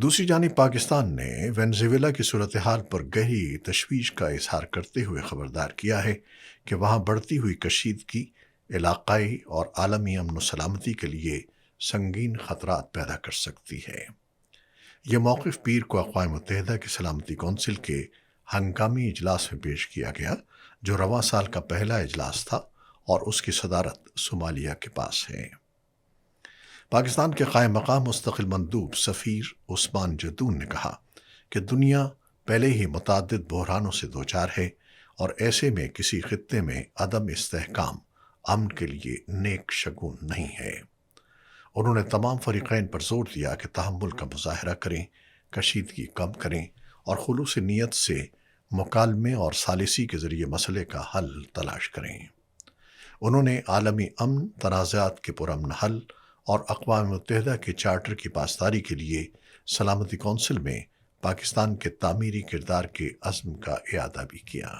دوسری جانب پاکستان نے وینزویلا کی صورتحال پر گہری تشویش کا اظہار کرتے ہوئے خبردار کیا ہے کہ وہاں بڑھتی ہوئی کشیدگی علاقائی اور عالمی امن و سلامتی کے لیے سنگین خطرات پیدا کر سکتی ہے۔ یہ موقف پیر کو اقوام متحدہ کی سلامتی کونسل کے ہنگامی اجلاس میں پیش کیا گیا، جو رواں سال کا پہلا اجلاس تھا اور اس کی صدارت صومالیہ کے پاس ہے۔ پاکستان کے قائم مقام مستقل مندوب سفیر عثمان جدون نے کہا کہ دنیا پہلے ہی متعدد بحرانوں سے دوچار ہے اور ایسے میں کسی خطے میں عدم استحکام امن کے لیے نیک شگون نہیں ہے۔ انہوں نے تمام فریقین پر زور دیا کہ تحمل کا مظاہرہ کریں، کشیدگی کم کریں اور خلوص نیت سے مکالمے اور ثالثی کے ذریعے مسئلے کا حل تلاش کریں۔ انہوں نے عالمی امن، تنازعات کے پرامن حل اور اقوام متحدہ کے چارٹر کی پاسداری کے لیے سلامتی کونسل میں پاکستان کے تعمیری کردار کے عزم کا اعادہ بھی کیا۔